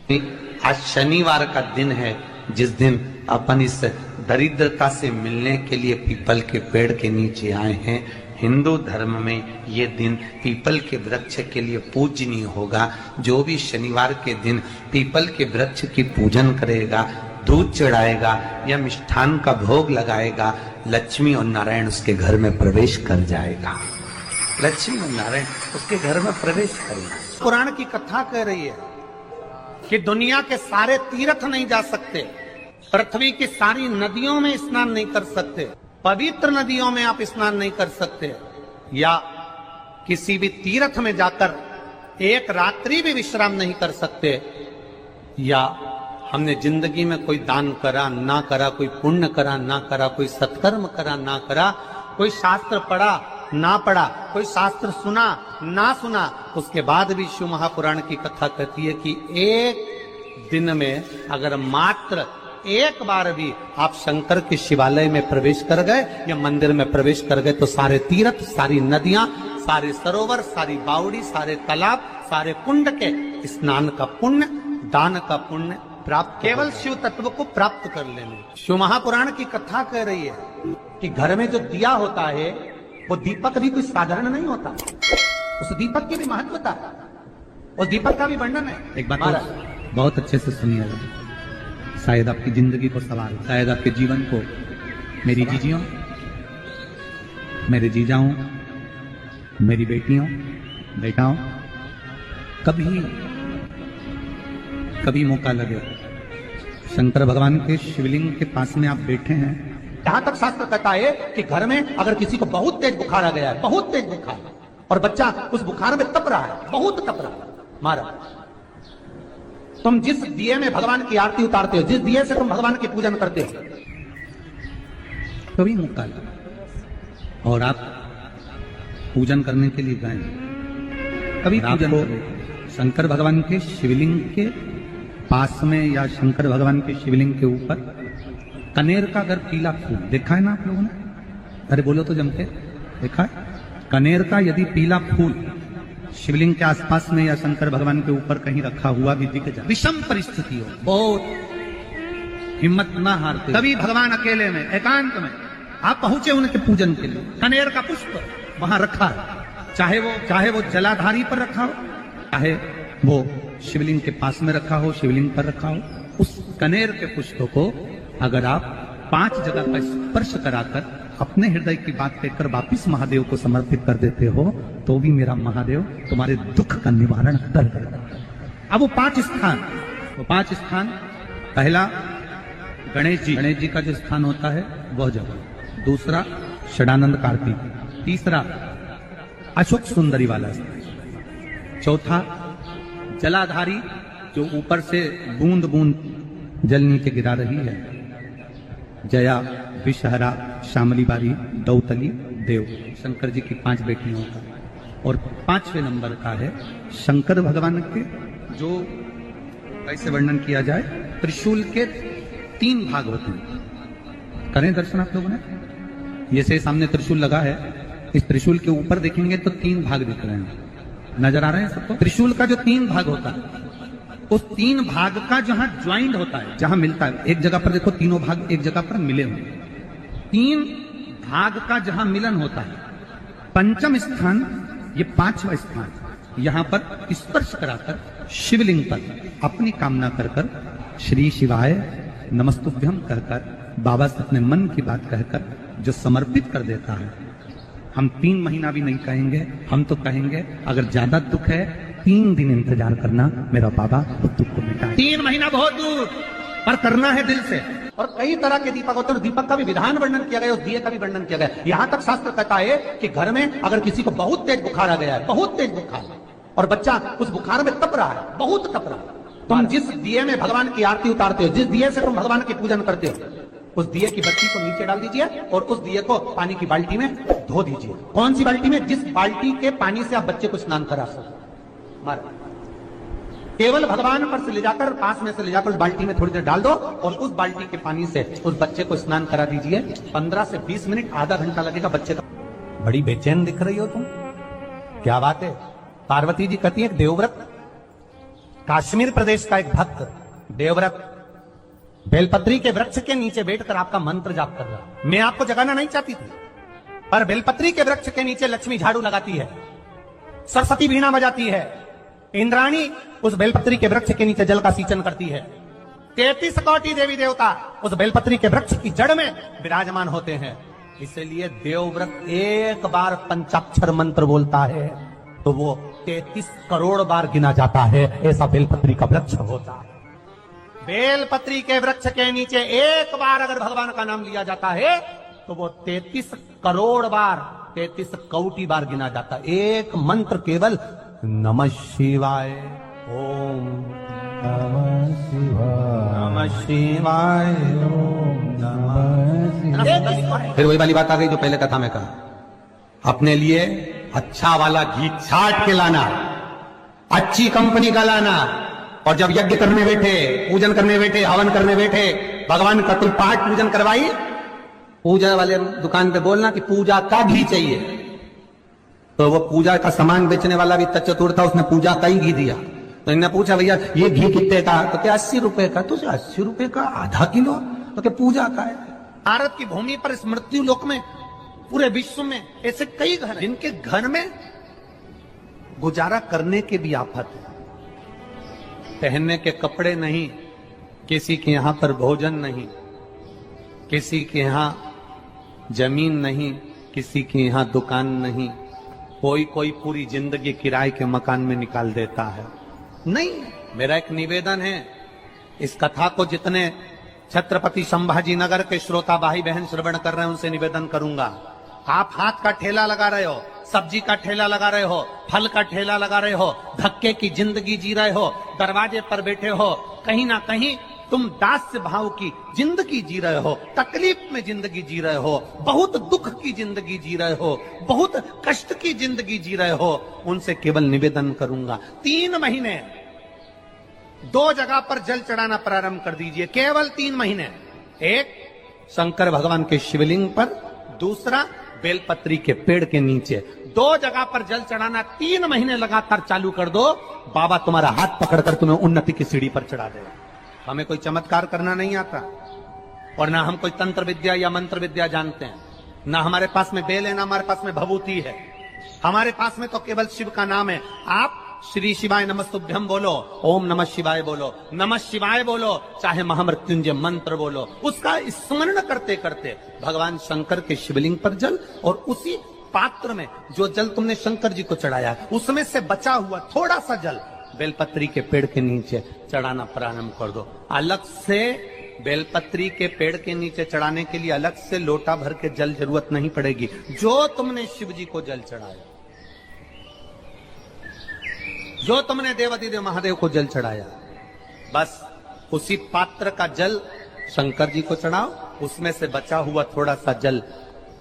आज शनिवार का दिन है, जिस दिन अपन इस दरिद्रता से मिलने के लिए पीपल के पेड़ के नीचे आए हैं। हिंदू धर्म में ये दिन पीपल के वृक्ष के लिए पूजनीय होगा। जो भी शनिवार के दिन पीपल के वृक्ष की पूजन करेगा, दूध चढ़ाएगा या मिष्ठान का भोग लगाएगा, लक्ष्मी और नारायण उसके घर में प्रवेश कर जाएगा। लक्ष्मी और नारायण उसके घर में प्रवेश करेगा। पुराण की कथा कह रही है कि दुनिया के सारे तीर्थ नहीं जा सकते, पृथ्वी की सारी नदियों में स्नान नहीं कर सकते, पवित्र नदियों में आप स्नान नहीं कर सकते, या किसी भी तीर्थ में जाकर एक रात्रि भी विश्राम नहीं कर सकते, या हमने जिंदगी में कोई दान करा ना करा, कोई पुण्य करा ना करा, कोई सत्कर्म करा ना करा, कोई शास्त्र पढ़ा ना पढ़ा, कोई शास्त्र सुना ना सुना, उसके बाद भी शिव महापुराण की कथा कहती है कि एक दिन में अगर मात्र एक बार भी आप शंकर के शिवालय में प्रवेश कर गए या मंदिर में प्रवेश कर गए तो सारे तीर्थ, सारी नदियां, सारे सरोवर, सारी बावड़ी, सारे तालाब, सारे कुंड के स्नान का पुण्य, दान का पुण्य प्राप्त, केवल शिव तत्व को प्राप्त कर लेने। शिव महापुराण की कथा कह रही है कि घर में जो दिया होता है वो दीपक भी कोई साधारण नहीं होता, उस दीपक की भी महत्वता है, उस दीपक का भी वर्णन है। एक बात बहुत अच्छे से सुनिएगा, शायद आपकी जिंदगी को सवार, शायद आपके जीवन को। मेरी जीजियों, मेरे जीजाओं, मेरी बेटियों, बेटाओं, कभी मौका लगे, शंकर भगवान के शिवलिंग के पास में आप बैठे हैं, यहां तक शास्त्र कहता है कि घर में अगर किसी को बहुत तेज बुखार आ गया है, बहुत तेज बुखार, और बच्चा उस बुखार में तप रहा है, बहुत तप रहा है, महाराज तुम जिस दिए में भगवान की आरती उतारते हो, जिस दिए से तुम भगवान की पूजन करते हो, कभी मौका लगे और आप पूजन करने के लिए गए, कभी पूजन करें शंकर भगवान के शिवलिंग के पास में या शंकर भगवान के शिवलिंग के ऊपर कनेर का अगर पीला फूल देखा है ना आप लोगों ने, अरे बोलो तो जम के, देखा है? कनेर का यदि पीला फूल शिवलिंग के आसपास में या शंकर भगवान के ऊपर कहीं रखा हुआ भी दिख जाए, विषम परिस्थिति हो, बहुत हिम्मत ना हारते, कभी भगवान अकेले में एकांत में आप पहुंचे उनके पूजन के लिए, कनेर का पुष्प वहां रखा है, चाहे वो जलाधारी पर रखा हो, चाहे वो शिवलिंग के पास में रखा हो, शिवलिंग पर रखा हो, उस कनेर के पुष्प को अगर आप 5 जगह का स्पर्श कराकर अपने हृदय की बात कहकर वापिस महादेव को समर्पित कर देते हो, तो भी मेरा महादेव तुम्हारे दुख का निवारण कर देगा। अब वो 5 स्थान, पहला गणेश जी का जो स्थान होता है वह जगह, दूसरा षडानंद कार्तिक, तीसरा अशोक सुंदरी वाला स्थान, चौथा जलाधारी जो ऊपर से बूंद बूंद जल नीचे गिरा रही है, जया, विषहरा, श्यामली बारी, दौतली, देव, शंकर जी की 5 बेटियों का, और 5वें नंबर का है शंकर भगवान के, जो कैसे वर्णन किया जाए, त्रिशूल के 3 भाग होते हैं। करें दर्शन आप लोगों ने, जैसे सामने त्रिशूल लगा है, इस त्रिशूल के ऊपर देखेंगे तो 3 भाग दिख रहे हैं, नजर आ रहे हैं सबको? त्रिशूल का जो 3 भाग होता है, उस 3 भाग का जहां ज्वाइंट होता है, जहां मिलता है, एक जगह पर देखो तीनों भाग एक जगह पर मिले हुए, 3 भाग का जहां मिलन होता है, 5वां स्थान, ये 5वां स्थान, यहां पर स्पर्श कराकर शिवलिंग पर अपनी कामना कर श्री शिवाय नमस्तुभ्यम कहकर बाबा से अपने मन की बात कहकर जो समर्पित कर देता है, हम 3 महीना भी नहीं कहेंगे, हम तो कहेंगे अगर ज्यादा दुख है 3 दिन इंतजार करना, मेरा बाबा उस दुख को मिटाए। 3 महीना बहुत दूर, पर करना है दिल से। और कई तरह के दीपक होते हैं, दीपक का भी विधान वर्णन किया गया, उस दिए का भी वर्णन किया गया। यहां तक शास्त्र कहता है कि घर में अगर किसी को बहुत तेज बुखार आ गया है, बहुत तेज बुखार, और बच्चा उस बुखार में तप रहा है, बहुत तप रहा है, तुम जिस दिए में भगवान की आरती उतारते हो, जिस दिए से तुम भगवान की पूजन करते हो, उस दिए की बत्ती को नीचे डाल दीजिए और उस दिए को पानी की बाल्टी में धो दीजिए। कौन सी बाल्टी में? जिस बाल्टी के पानी से आप बच्चे को स्नान करा सको। केवल भगवान पर से ले जाकर, पास में से ले जाकर उस बाल्टी में थोड़ी देर डाल दो और उस बाल्टी के पानी से उस बच्चे को स्नान करा दीजिए। 15 से 20 मिनट, आधा घंटा लगेगा बच्चे का। बड़ी बेचैन दिख रही हो तुम, क्या बात है? पार्वती जी कहती है देवव्रत काश्मीर प्रदेश का एक भक्त देवव्रत बेलपत्री के वृक्ष के नीचे बैठकर आपका मंत्र जाप कर रहा। मैं आपको जगाना नहीं चाहती थी, पर बेलपत्री के वृक्ष के नीचे लक्ष्मी झाड़ू लगाती है, सरस्वती वीणा बजाती है, इंद्राणी उस बेलपत्री के वृक्ष के नीचे जल का सिंचन करती है, 33 कोटि देवी देवता उस बेलपत्री के वृक्ष की जड़ में विराजमान होते हैं। इसलिए देवव्रत एक बार पंचाक्षर मंत्र बोलता है तो वो 33 करोड़ बार गिना जाता है। ऐसा बेलपत्री का वृक्ष होता है। बेलपत्री के वृक्ष के नीचे एक बार अगर भगवान का नाम लिया जाता है तो वो 33 करोड़ बार, 33 कोटि बार गिना जाता है। एक मंत्र केवल नमः शिवाय, ओम नमः शिवाय, नमः शिवाय, ओम नमः शिवाय। फिर वही वाली बात आ गई जो पहले कथा में कहा, अपने लिए अच्छा वाला घी छाट के लाना, अच्छी कंपनी का लाना, और जब यज्ञ करने बैठे, पूजन करने बैठे, हवन करने बैठे, भगवान का कोई पाठ पूजन करवाई, पूजा वाले दुकान पे बोलना कि पूजा का घी चाहिए। तो वो पूजा का सामान बेचने वाला भी चतुर था, उसने पूजा का ही घी दिया। तो इन्होंने पूछा भैया ये घी कितने का? तो क्या 80 रुपए का? तो 80 रुपए का आधा किलो? तो क्या पूजा का है? भारत की भूमि पर इस मृत्यु लोक में, पूरे विश्व में ऐसे कई घर हैं जिनके घर में गुजारा करने के भी आफत है। पहनने के कपड़े नहीं, किसी के यहां पर भोजन नहीं, किसी के यहां जमीन नहीं, किसी के यहां दुकान नहीं, कोई पूरी जिंदगी किराए के मकान में निकाल देता है। नहीं, मेरा एक निवेदन है, इस कथा को जितने छत्रपति संभाजी नगर के श्रोता भाई बहन श्रवण कर रहे हैं उनसे निवेदन करूंगा, आप हाथ का ठेला लगा रहे हो, सब्जी का ठेला लगा रहे हो, फल का ठेला लगा रहे हो, धक्के की जिंदगी जी रहे हो, दरवाजे पर बैठे हो, कहीं ना कहीं तुम दास्य भाव की जिंदगी जी रहे हो, तकलीफ में जिंदगी जी रहे हो, बहुत दुख की जिंदगी जी रहे हो, बहुत कष्ट की जिंदगी जी रहे हो, उनसे केवल निवेदन करूंगा 3 महीने 2 जगह पर जल चढ़ाना प्रारंभ कर दीजिए, केवल 3 महीने। एक शंकर भगवान के शिवलिंग पर, दूसरा बेलपत्री के पेड़ के नीचे। 2 जगह पर जल चढ़ाना 3 महीने लगातार चालू कर दो, बाबा तुम्हारा हाथ पकड़कर तुम्हें उन्नति की सीढ़ी पर चढ़ा देगा। हमें कोई चमत्कार करना नहीं आता, और ना हम कोई तंत्र विद्या या मंत्र विद्या जानते हैं, ना हमारे पास में बेल है, ना हमारे पास में भभूति है, हमारे पास में तो केवल शिव का नाम है। आप श्री शिवाय नमस्तुभ्यम बोलो, ओम नमः शिवाय बोलो, नमः शिवाय बोलो, चाहे महामृत्युंजय मंत्र बोलो, उसका स्मरण करते करते भगवान शंकर के शिवलिंग पर जल, और उसी पात्र में जो जल तुमने शंकर जी को चढ़ाया उसमें से बचा हुआ थोड़ा सा जल बेलपत्री के पेड़ के नीचे चढ़ाना प्रारंभ कर दो। अलग से बेलपत्री के पेड़ के नीचे चढ़ाने के लिए अलग से लोटा भर के जल जरूरत नहीं पड़ेगी। जो तुमने शिव जी को जल चढ़ाया, जो तुमने देवाधिदेव महादेव को जल चढ़ाया, बस उसी पात्र का जल शंकर जी को चढ़ाओ, उसमें से बचा हुआ थोड़ा सा जल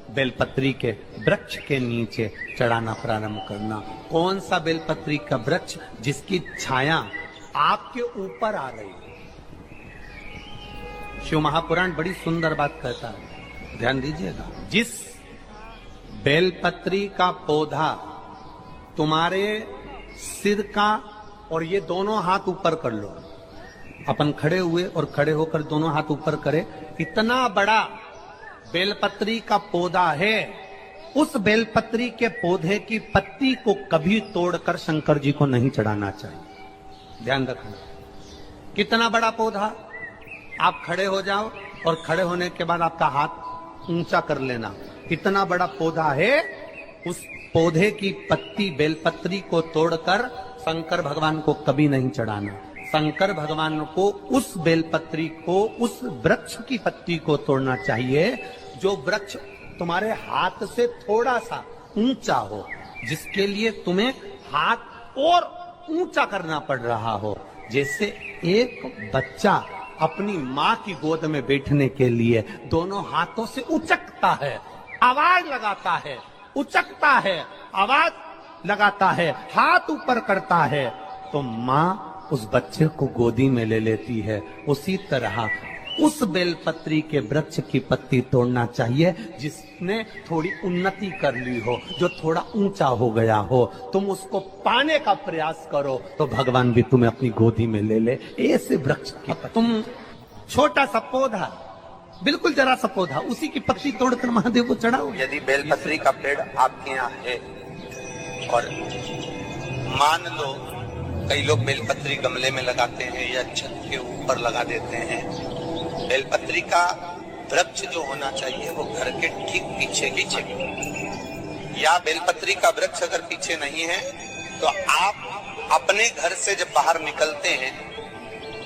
बेलपत्री के वृक्ष के नीचे चढ़ाना प्रारंभ करना। कौन सा बेलपत्री का वृक्ष? जिसकी छाया आपके ऊपर आ रही है। शिव महापुराण बड़ी सुंदर बात कहता है, ध्यान दीजिएगा। जिस बेलपत्री का पौधा तुम्हारे सिर का, और ये दोनों हाथ ऊपर कर लो, अपन खड़े हुए और खड़े होकर दोनों हाथ ऊपर करे, इतना बड़ा बेलपत्री का पौधा है, उस बेलपत्री के पौधे की पत्ती को कभी तोड़कर शंकर जी को नहीं चढ़ाना चाहिए। ध्यान रखना, कितना बड़ा पौधा। आप खड़े हो जाओ और खड़े होने के बाद आपका हाथ ऊंचा कर लेना, इतना बड़ा पौधा है, उस पौधे की पत्ती बेलपत्री को तोड़कर शंकर भगवान को कभी नहीं चढ़ाना। शंकर भगवान को उस बेलपत्री को, उस वृक्ष की पत्ती को तोड़ना चाहिए जो वृक्ष तुम्हारे हाथ से थोड़ा सा ऊंचा हो, जिसके लिए तुम्हें हाथ और ऊंचा करना पड़ रहा हो। जैसे एक बच्चा अपनी माँ की गोद में बैठने के लिए दोनों हाथों से उचकता है, आवाज लगाता है, उचकता है, आवाज लगाता है, हाथ ऊपर करता है, तो माँ उस बच्चे को गोदी में ले लेती है। उसी तरह उस बेलपत्री के वृक्ष की पत्ती तोड़ना चाहिए जिसने थोड़ी उन्नति कर ली हो, जो थोड़ा ऊंचा हो गया हो। तुम उसको पाने का प्रयास करो तो भगवान भी तुम्हें अपनी गोदी में ले ले। ऐसे वृक्ष की तुम छोटा सा पौधा, बिल्कुल जरा सा पौधा, उसी की पत्ती तोड़कर महादेव को चढ़ाओ। यदि बेलपत्री का पेड़ आपके यहाँ है और मान लो कई लोग बेलपत्री गमले में लगाते हैं या छत के ऊपर लगा देते हैं, बेलपत्री का वृक्ष जो होना चाहिए वो घर के ठीक पीछे या बेलपत्री का वृक्ष अगर पीछे नहीं है तो आप अपने घर से जब बाहर निकलते हैं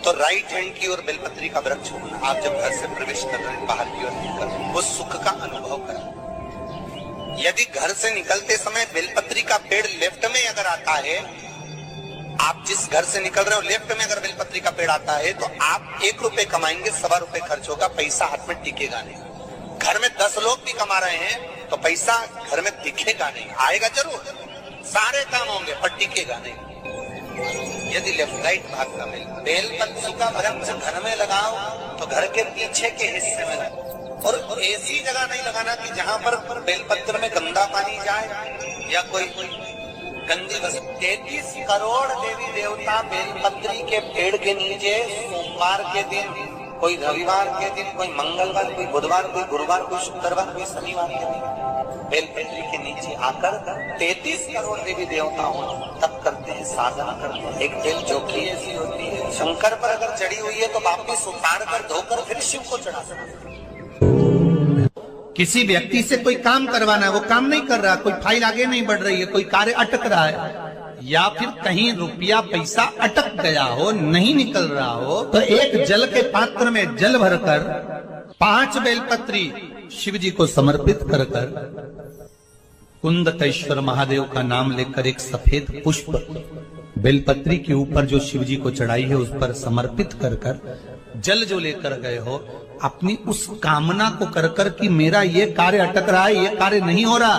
तो राइट हैंड की ओर बेलपत्री का वृक्ष होना। आप जब घर से प्रवेश कर रहे हैं बाहर की ओर निकल वो सुख का अनुभव करें। यदि घर से निकलते समय बेलपत्री का पेड़ लेफ्ट में अगर आता है, आप जिस घर से निकल रहे हो लेफ्ट में अगर बेलपत्री का पेड़ आता है तो आप 1 रुपए कमाएंगे, 1.25 रुपए खर्च होगा, पैसा हाथ में टिकेगा नहीं। घर में 10 लोग भी कमा रहे हैं तो पैसा घर में दिखेगा नहीं, आएगा जरूर, सारे काम होंगे पर टिकेगा नहीं। यदि लेफ्ट राइट भाग का बेलपत्री का वृक्ष घर में लगाओ तो घर के पीछे के हिस्से में लगाओ, और ऐसी जगह नहीं लगाना कि जहां पर बेलपत्र में गंदा पानी जाए या कोई गंदी वस्तु। 33 करोड़ देवी देवता बेलपत्री के पेड़ के नीचे सोमवार के दिन, कोई रविवार के दिन, कोई मंगलवार, कोई बुधवार, कोई गुरुवार, कोई शुक्रवार, कोई शनिवार के दिन बेलपत्री के नीचे आकर 33 करोड़ देवी देवताओं तप करते हैं, साधना करते हैं। एक बेल चौकी ऐसी होती है शंकर पर अगर चढ़ी हुई है तो वापिस उतार कर धोकर फिर शिव को चढ़ा सकते। किसी व्यक्ति से कोई काम करवाना है, वो काम नहीं कर रहा, कोई फाइल आगे नहीं बढ़ रही है, कोई कार्य अटक रहा है, या फिर कहीं रुपया पैसा अटक गया हो, नहीं निकल रहा हो, तो एक जल के पात्र में जल भरकर 5 बेलपत्री शिव जी को समर्पित कर कुंदकेश्वर महादेव का नाम लेकर एक सफेद पुष्प बेलपत्री के ऊपर जो शिव जी को चढ़ाई है उस पर समर्पित कर जल जो लेकर गए हो, अपनी उस कामना को कर कि मेरा ये कार्य अटक रहा है, ये कार्य नहीं हो रहा,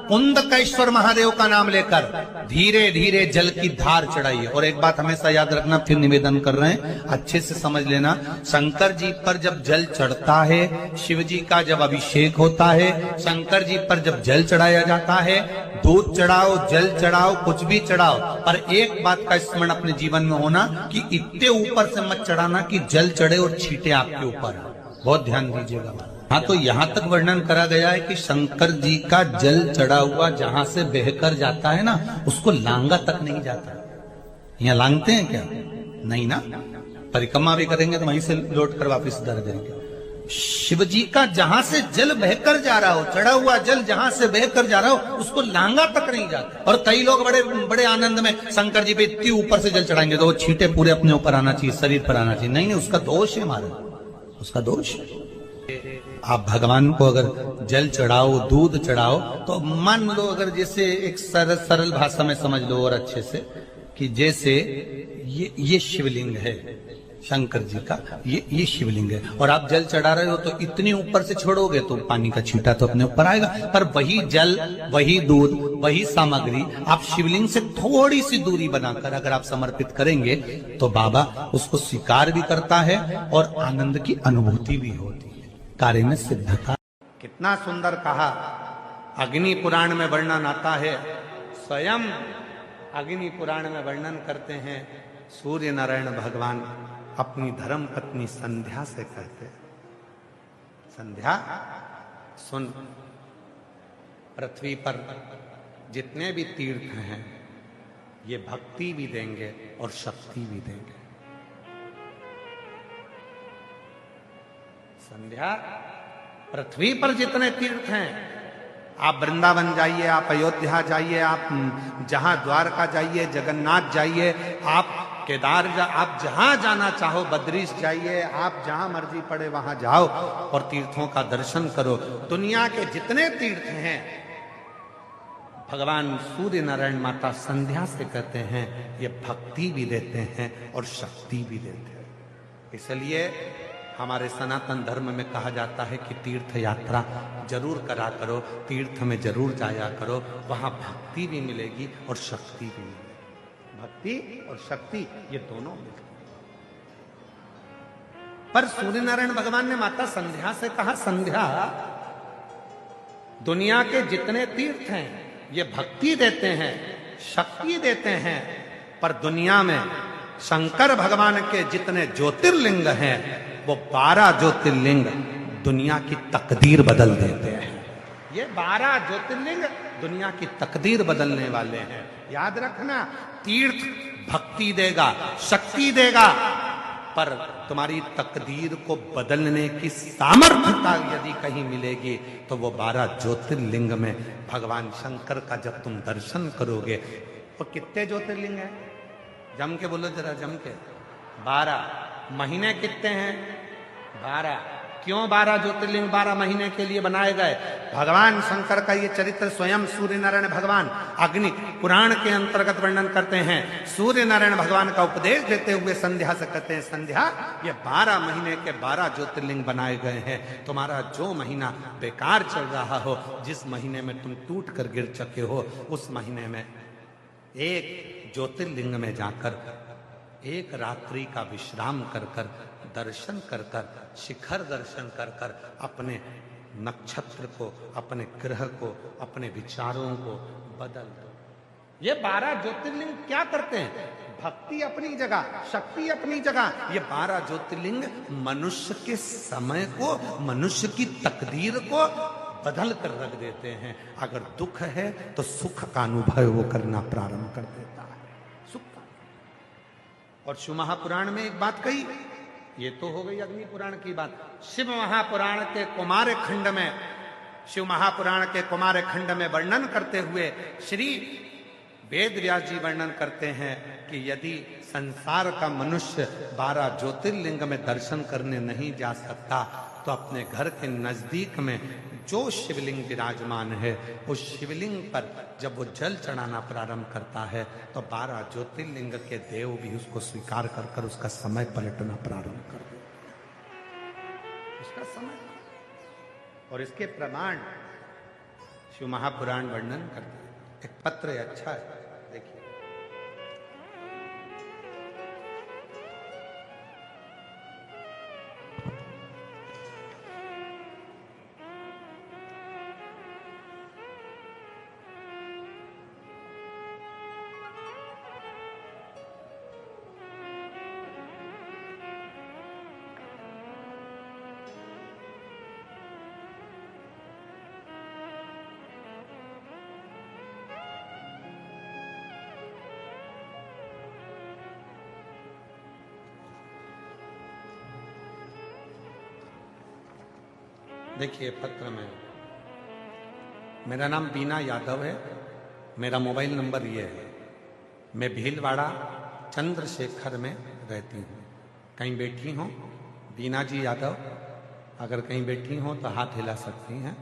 कुंदकेश्वर महादेव का नाम लेकर धीरे धीरे जल की धार चढ़ाइए। और एक बात हमेशा याद रखना, फिर निवेदन कर रहे हैं, अच्छे से समझ लेना, शंकर जी पर जब जल चढ़ता है, शिव जी का जब अभिषेक होता है, शंकर जी पर जब जल चढ़ाया जाता है, दूध चढ़ाओ, जल चढ़ाओ, कुछ भी चढ़ाओ, पर एक बात का स्मरण अपने जीवन में होना कि इतने ऊपर से मत चढ़ाना कि जल चढ़े और छींटे आपके ऊपर। बहुत ध्यान दीजिएगा। हाँ, तो यहाँ तक वर्णन करा गया है कि शंकर जी का जल चढ़ा हुआ जहां से बहकर जाता है ना, उसको लांगा तक नहीं जाता। यहाँ लांगते हैं क्या? नहीं ना, परिक्रमा भी करेंगे तो वहीं से लौट कर वापिस उधर देंगे। शिव जी का जहां से जल बहकर जा रहा हो, चढ़ा हुआ जल जहां से बहकर जा रहा हो, उसको लांगा तक नहीं जाता। और कई लोग बड़े बड़े आनंद में शंकर जी पे इतनी ऊपर से जल चढ़ाएंगे तो वो छींटे पूरे अपने ऊपर आना चाहिए, शरीर पर आना चाहिए। नहीं, उसका दोष है हमारा, उसका दोष। आप भगवान को अगर जल चढ़ाओ, दूध चढ़ाओ, तो मान लो अगर जैसे एक सरल भाषा में समझ लो और अच्छे से, कि जैसे ये शिवलिंग है शंकर जी का, ये शिवलिंग है, और आप जल चढ़ा रहे हो तो इतनी ऊपर से छोड़ोगे तो पानी का छींटा तो अपने ऊपर आएगा, पर वही जल, वही दूध, वही सामग्री आप शिवलिंग से थोड़ी सी दूरी बनाकर अगर आप समर्पित करेंगे तो बाबा उसको स्वीकार भी करता है और आनंद की अनुभूति भी होती है, कार्य में सिद्धता। कितना सुंदर कहा, अग्नि पुराण में वर्णन आता है, स्वयं अग्नि पुराण में वर्णन करते हैं, सूर्य नारायण भगवान अपनी धर्म पत्नी संध्या से कहते, संध्या सुन, पृथ्वी पर जितने भी तीर्थ हैं ये भक्ति भी देंगे और शक्ति भी देंगे। संध्या, पृथ्वी पर जितने तीर्थ हैं, आप वृंदावन जाइए, आप अयोध्या जाइए, आप जहां द्वारका जाइए, जगन्नाथ जाइए, आप केदार आप जहां जाना चाहो, बद्रीश जाइए, आप जहां मर्जी पड़े वहां जाओ और तीर्थों का दर्शन करो। दुनिया के जितने तीर्थ हैं भगवान सूर्य नारायण माता संध्या से कहते हैं ये भक्ति भी देते हैं और शक्ति भी देते हैं। इसलिए हमारे सनातन धर्म में कहा जाता है कि तीर्थ यात्रा जरूर करा करो, तीर्थ में जरूर जाया करो, वहां भक्ति भी मिलेगी और शक्ति भी मिलेगी। भक्ति और शक्ति ये दोनों मिलते। पर सूर्य नारायण भगवान ने माता संध्या से कहा, संध्या, दुनिया के जितने तीर्थ हैं ये भक्ति देते हैं, शक्ति देते हैं, पर दुनिया में शंकर भगवान के जितने ज्योतिर्लिंग हैं वो 12 ज्योतिर्लिंग दुनिया की तकदीर बदल देते हैं। ये 12 ज्योतिर्लिंग दुनिया की तकदीर बदलने वाले हैं। याद रखना, तीर्थ भक्ति देगा, शक्ति देगा, पर तुम्हारी तकदीर को बदलने की सामर्थ्यता यदि कहीं मिलेगी तो वो 12 ज्योतिर्लिंग में भगवान शंकर का जब तुम दर्शन करोगे। तो कितने ज्योतिर्लिंग हैं? जम के बोलो जरा, जम के। 12। महीने कितने हैं? 12। क्यों 12 ज्योतिर्लिंग 12 महीने के लिए बनाए गए? भगवान शंकर का ये चरित्र स्वयं सूर्य नारायण भगवान अग्नि पुराण के अंतर्गत वर्णन करते हैं। सूर्य नारायण भगवान का उपदेश देते हुए संध्या से कहते हैं, संध्या, ये 12 महीने के 12 ज्योतिर्लिंग बनाए गए हैं। तुम्हारा जो महीना बेकार चल रहा हो, जिस महीने में तुम टूट कर गिर चुके हो, उस महीने में एक ज्योतिर्लिंग में जाकर एक रात्रि का विश्राम कर कर, दर्शन कर कर, शिखर दर्शन कर कर अपने नक्षत्र को, अपने ग्रह को, अपने विचारों को बदल दो। ये 12 ज्योतिर्लिंग क्या करते हैं? भक्ति अपनी जगह, शक्ति अपनी जगह। ये 12 ज्योतिर्लिंग मनुष्य के समय को, मनुष्य की तकदीर को बदल कर रख देते हैं। अगर दुख है तो सुख का अनुभव वो करना प्रारंभ कर देता है, सुख का। और शिव महापुराण में एक बात कही, ये तो हो गई अग्नि पुराण की बात। शिव महापुराण के कुमार खंड में, शिव महापुराण के कुमार खंड में वर्णन करते हुए श्री वेद व्यास जी वर्णन करते हैं कि यदि संसार का मनुष्य 12 ज्योतिर्लिंग में दर्शन करने नहीं जा सकता तो अपने घर के नजदीक में जो शिवलिंग विराजमान है, उस शिवलिंग पर जब वो जल चढ़ाना प्रारंभ करता है तो 12 ज्योतिर्लिंग के देव भी उसको स्वीकार कर कर उसका समय पलटना प्रारंभ कर देते हैं, उसका समय। और इसके प्रमाण शिव महापुराण वर्णन करते हैं। एक पत्र है, अच्छा है, देखिए। देखिए पत्र में, मेरा नाम बीना यादव है, मेरा मोबाइल नंबर ये है, मैं भीलवाड़ा चंद्रशेखर में रहती हूँ। कहीं बैठी हो बीना जी यादव, अगर कहीं बैठी हो तो हाथ हिला सकती हैं,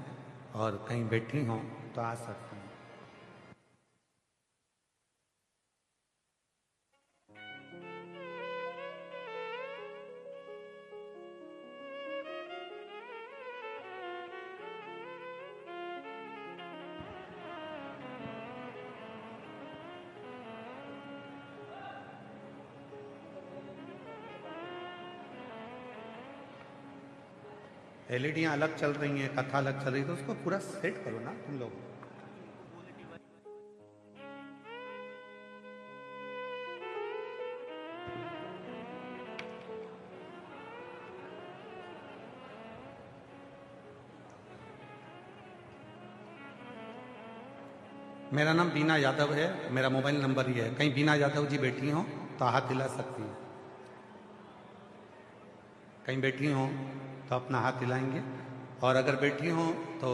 और कहीं बैठी हो तो आ सकती हैं। एलईडियां अलग चल रही हैं, कथा अलग चल रही है, तो उसको पूरा सेट करो ना तुम लोग। मेरा नाम बीना यादव है, मेरा मोबाइल नंबर ये है। कहीं बीना यादव जी बैठी हो तो हाथ हिला सकती हैं, कहीं बैठी हो तो अपना हाथ हिलाएंगे, और अगर बैठी हो तो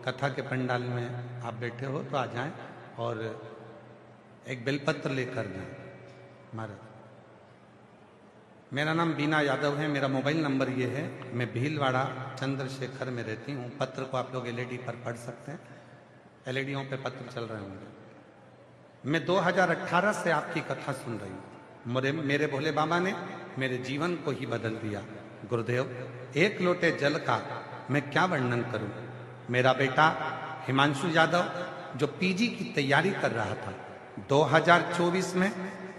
कथा के पंडाल में आप बैठे हो तो आ जाएं और एक बेलपत्र लेकर जाएं। महाराज, मेरा नाम बीना यादव है, मेरा मोबाइल नंबर ये है, मैं भीलवाड़ा चंद्रशेखर में रहती हूँ। पत्र को आप लोग एलईडी पर पढ़ सकते हैं, एलईडीओं पे पत्र चल रहे होंगे। मैं 2018 से आपकी कथा सुन रही हूँ। मेरे भोले बाबा ने मेरे जीवन को ही बदल दिया। गुरुदेव, एक लोटे जल का मैं क्या वर्णन करूं। मेरा बेटा हिमांशु यादव जो पीजी की तैयारी कर रहा था, 2024 में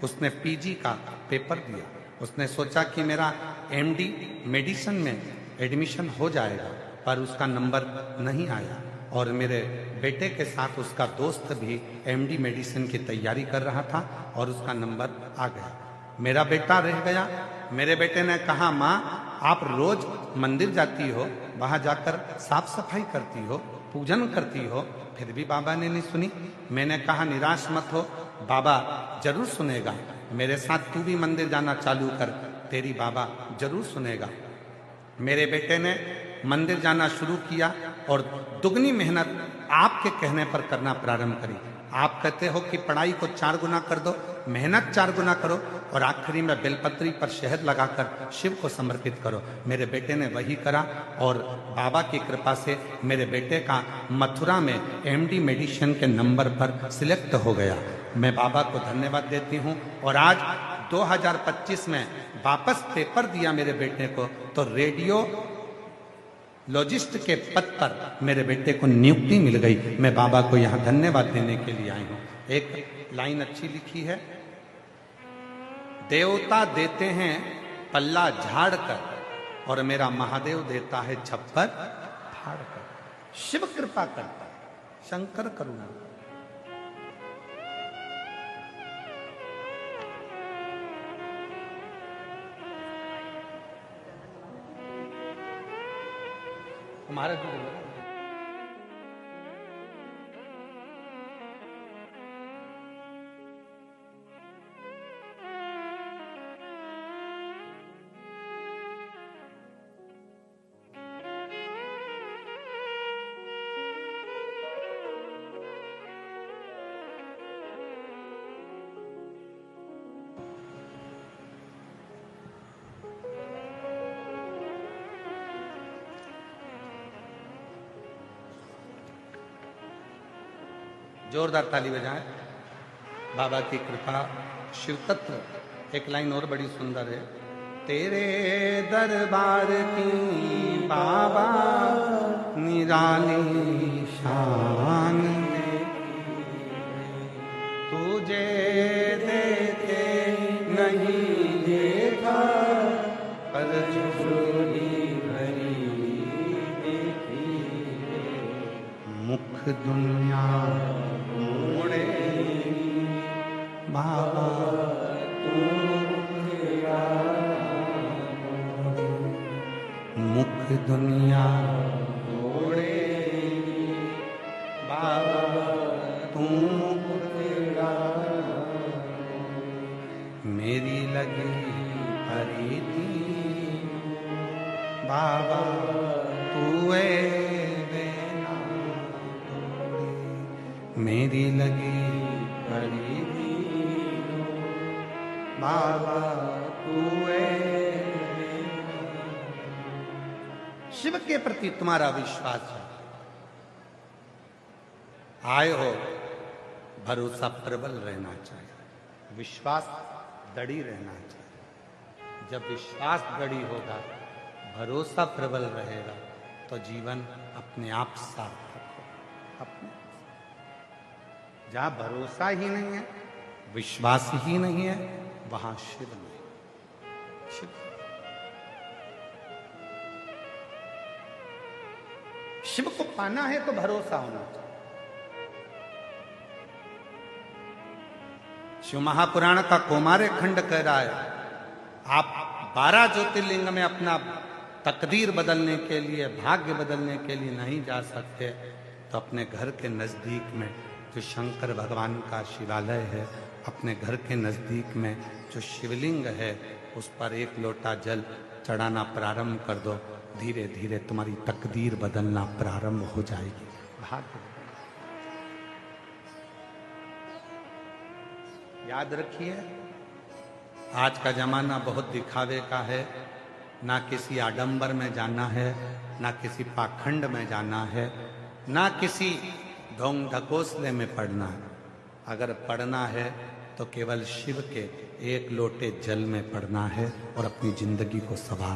उसने पीजी का पेपर दिया। उसने सोचा कि मेरा एमडी मेडिसिन में एडमिशन हो जाएगा, पर उसका नंबर नहीं आया। और मेरे बेटे के साथ उसका दोस्त भी एमडी मेडिसिन की तैयारी कर रहा था और उसका नंबर आ गया। मेरा बेटा रह गया। मेरे बेटे ने कहा, माँ आप रोज मंदिर जाती हो, वहां जाकर साफ सफाई करती हो, पूजन करती हो, फिर भी बाबा ने नहीं सुनी। मैंने कहा निराश मत हो, बाबा जरूर सुनेगा। मेरे साथ तू भी मंदिर जाना चालू कर, तेरी बाबा जरूर सुनेगा। मेरे बेटे ने मंदिर जाना शुरू किया और दुगनी मेहनत आपके कहने पर करना प्रारंभ करी। आप कहते हो कि पढ़ाई को 4 गुना कर दो, मेहनत 4 गुना करो और आखिरी में बेलपत्री पर शहद लगाकर शिव को समर्पित करो। मेरे बेटे ने वही करा और बाबा की कृपा से मेरे बेटे का मथुरा में एमडी मेडिसिन के नंबर पर सिलेक्ट हो गया। मैं बाबा को धन्यवाद देती हूँ। और आज 2025 में वापस पेपर दिया मेरे बेटे को, तो रेडियो लॉजिस्ट के पद पर मेरे बेटे को नियुक्ति मिल गई। मैं बाबा को यहाँ धन्यवाद देने के लिए आई हूँ। एक लाइन अच्छी लिखी है, देवता देते हैं पल्ला झाड़ कर और मेरा महादेव देता है छप्पर फाड़ कर। शिव कृपा करता है, शंकर करुणा। हमारे जोरदार ताली बजाएं। बाबा की कृपा, शिव तत्व। एक लाइन और बड़ी सुंदर है, तेरे दरबार की बाबा निराली शान तुझे देखे नहीं देखा पर झोली भरी देखी मुख दुनिया मोड़े बाबा मुख दुनिया मोड़े बाबा तू मेरी लगी हरी थी बाबा तू देना मेरी लगी हरी थी बाबा तू शिव के प्रति तुम्हारा विश्वास है, आए हो, भरोसा प्रबल रहना चाहिए, विश्वास दृढ़ रहना चाहिए। जब विश्वास दृढ़ होगा, भरोसा प्रबल रहेगा, तो जीवन अपने आप सार्थक होगा। अपने जहां भरोसा ही नहीं है, विश्वास ही नहीं है, वहां शिव नहीं। शिव शिव को पाना है तो भरोसा होना चाहिए। शिव महापुराण का कौमार्य खंड कह रहा है, आप 12 ज्योतिर्लिंग में अपना तकदीर बदलने के लिए, भाग्य बदलने के लिए नहीं जा सकते, तो अपने घर के नजदीक में जो शंकर भगवान का शिवालय है, अपने घर के नजदीक में जो शिवलिंग है, उस पर 1 लोटा जल चढ़ाना प्रारंभ कर दो। धीरे धीरे तुम्हारी तकदीर बदलना प्रारंभ हो जाएगी। भाग्य याद रखिए, आज का जमाना बहुत दिखावे का है। ना किसी आडंबर में जाना है, ना किसी पाखंड में जाना है, ना किसी ढोंग ढकोसले में पड़ना है। अगर पढ़ना है तो केवल शिव के 1 लोटे जल में पढ़ना है और अपनी जिंदगी को संवार